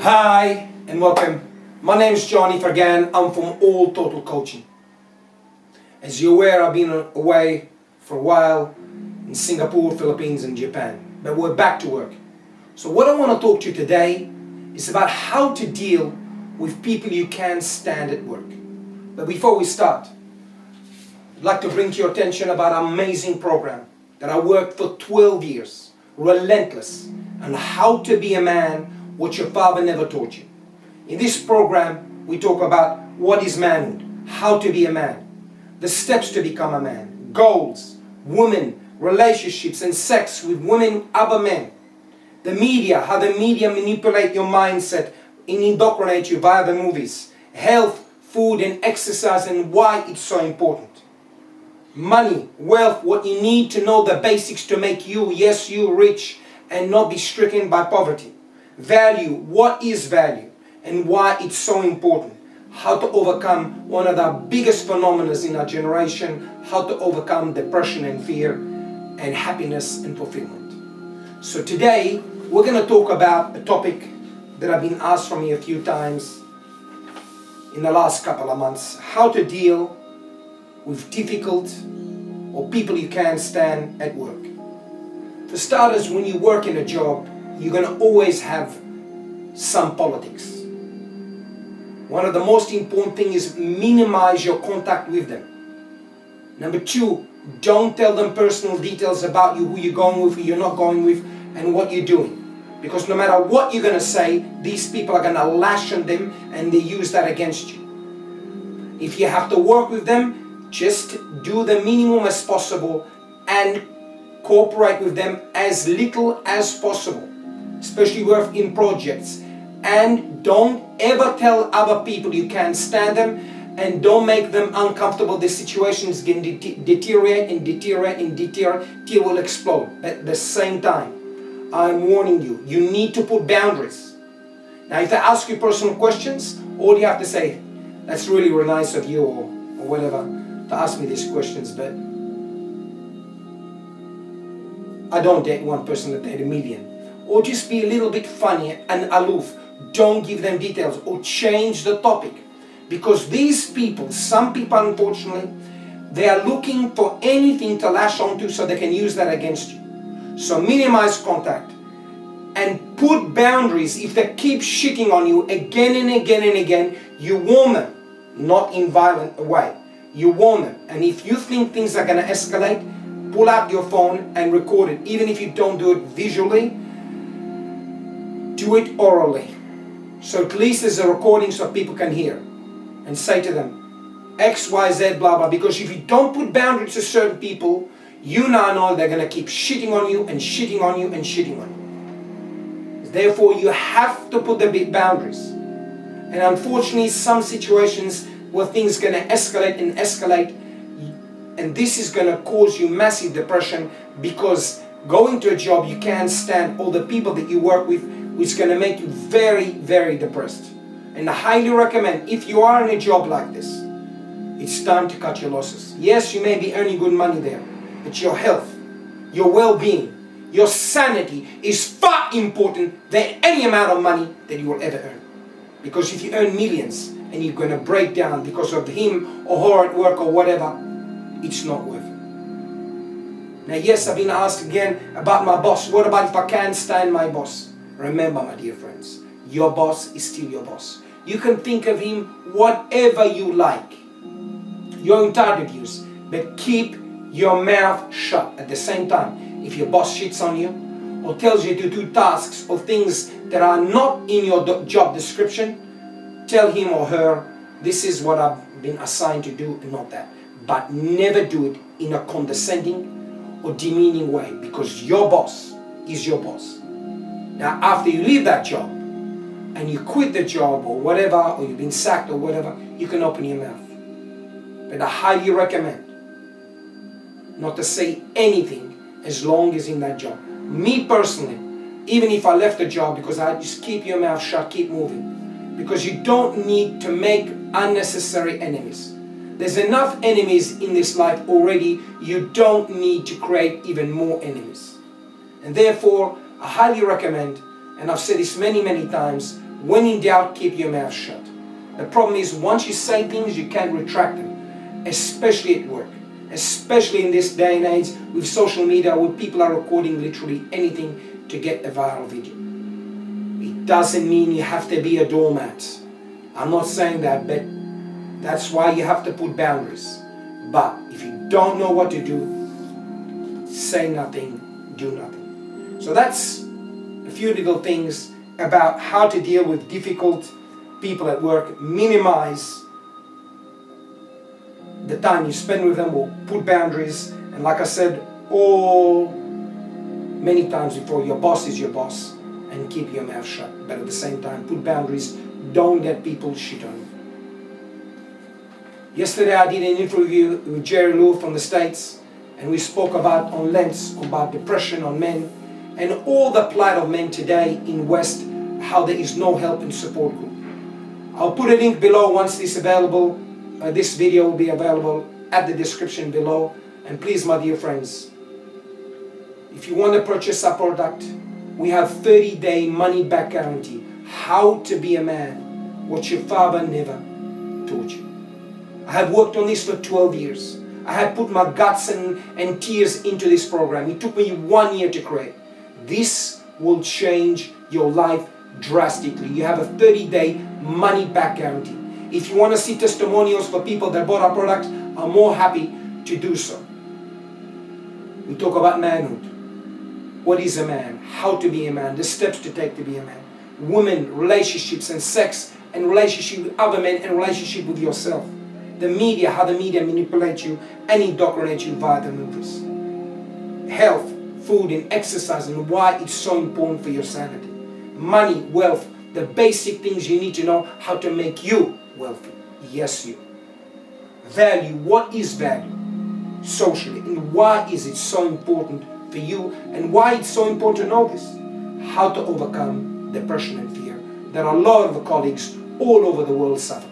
Hi and welcome. My name is Johnny Fergan. I'm from All Total Coaching. As you're aware, I've been away for a while in Singapore, Philippines and Japan. But we're back to work. So what I want to talk to you today is about how to deal with people you can't stand at work. But before we start, I'd like to bring to your attention about an amazing program that I worked for 12 years, relentless, on how to be a man, what your father never taught you. In this program, we talk about what is manhood, how to be a man, the steps to become a man, goals, women, relationships and sex with women, other men, the media, how the media manipulate your mindset and indoctrinate you via the movies, health, food and exercise and why it's so important. Money, wealth, what you need to know, the basics to make you, yes, you rich and not be stricken by poverty. Value, what is value and why it's so important. How to overcome one of the biggest phenomena in our generation, how to overcome depression and fear and happiness and fulfillment. So today we're going to talk about a topic that I've been asked from me a few times in the last couple of months. How to deal with difficult or people you can't stand at work. For starters, when you work in a job, you're going to always have some politics. One of the most important things is minimize your contact with them. Number two, don't tell them personal details about you, who you're going with, who you're not going with, and what you're doing. Because no matter what you're going to say, these people are going to lash on them and they use that against you. If you have to work with them, just do the minimum as possible and cooperate with them as little as possible, especially work in projects. And don't ever tell other people you can't stand them, and don't make them uncomfortable. The situation is going to deteriorate and deteriorate and deteriorate till it will explode. But at the same time, I'm warning you, you need to put boundaries. Now if they ask you personal questions, all you have to say, that's really nice of you or whatever to ask me these questions, but I don't date one person, I date a million. Or just be a little bit funny and aloof. Don't give them details or change the topic. Because these people, some people unfortunately, they are looking for anything to lash onto so they can use that against you. So minimize contact and put boundaries. If they keep shitting on you again and again and again, you warn them, not in violent way. You warn them. And if you think things are going to escalate, pull out your phone and record it. Even if you don't do it visually, do it orally. So at least there's a recording so people can hear. And say to them, X, Y, Z, blah, blah. Because if you don't put boundaries to certain people, you now know they're going to keep shitting on you and shitting on you and shitting on you. Therefore, you have to put the big boundaries. And unfortunately, some situations where things are going to escalate and escalate, and this is going to cause you massive depression, because going to a job you can't stand, all the people that you work with, which is going to make you very, very depressed. And I highly recommend, if you are in a job like this, it's time to cut your losses. Yes, you may be earning good money there, but your health, your well-being, your sanity is far important than any amount of money that you will ever earn. Because if you earn millions and you're going to break down because of him or her at work or whatever, it's not worth it. Now yes, I've been asked again about my boss. What about if I can't stand my boss? Remember, my dear friends, your boss is still your boss. You can think of him whatever you like. You're entitled to use, but keep your mouth shut. At the same time, if your boss shits on you or tells you to do tasks or things that are not in your job description, tell him or her, this is what I've been assigned to do and not that. But never do it in a condescending or demeaning way, because your boss is your boss. Now after you leave that job and you quit the job or whatever, or you've been sacked or whatever, you can open your mouth. But I highly recommend not to say anything as long as in that job. Me personally, even if I left the job, because I just keep your mouth shut, keep moving. Because you don't need to make unnecessary enemies. There's enough enemies in this life already. You don't need to create even more enemies. And therefore, I highly recommend, and I've said this many, many times, When in doubt, keep your mouth shut. The problem is once you say things, you can't retract them, especially at work. Especially in this day and age with social media where people are recording literally anything to get a viral video. It doesn't mean you have to be a doormat. I'm not saying that, but that's why you have to put boundaries. But if you don't know what to do, say nothing, do nothing. So that's a few little things about how to deal with difficult people at work, minimize the time you spend with them, or put boundaries. And like I said many times before, your boss is your boss, and keep your mouth shut. But at the same time, put boundaries. Don't let people shit on you. Yesterday I did an interview with Jerry Lou from the States, and we spoke about on length about depression on men and all the plight of men today in West, how there is no help and support group. I'll put a link below once this available. This video will be available at the description below. And please, my dear friends, if you want to purchase our product, we have 30-day money-back guarantee. How to be a man, what your father never taught you. I have worked on this for 12 years. I have put my guts and tears into this program. It took me 1 year to create. This will change your life drastically. You have a 30-day money-back guarantee. If you want to see testimonials for people that bought our product, I'm more happy to do so. We talk about manhood. What is a man? How to be a man? The steps to take to be a man. Women, relationships and sex, and relationship with other men, and relationship with yourself. The media, how the media manipulate you and indoctrinate you via the movies. Health, food and exercise, and why it's so important for your sanity. Money, wealth, the basic things you need to know how to make you wealthy. Yes, you. Value, what is value socially, and why is it so important for you, and why it's so important to know this. How to overcome depression and fear that a lot of the colleagues all over the world suffer.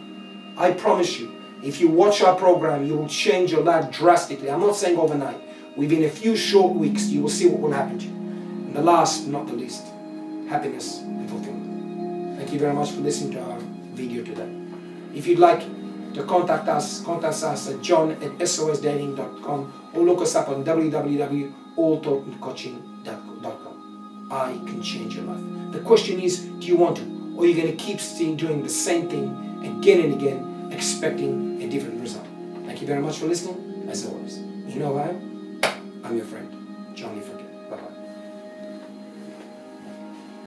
I promise you, if you watch our program, you will change your life drastically. I'm not saying overnight. Within a few short weeks, you will see what will happen to you. And the last, not the least, happiness and fulfillment. Thank you very much for listening to our video today. If you'd like to contact us at john@sosdating.com or look us up on www.alltalkingcoaching.com. I can change your life. The question is, do you want to? Or are you going to keep doing the same thing again and again, expecting a different result? Thank you very much for listening. As always, you know who I am? I'm your friend, Johnny.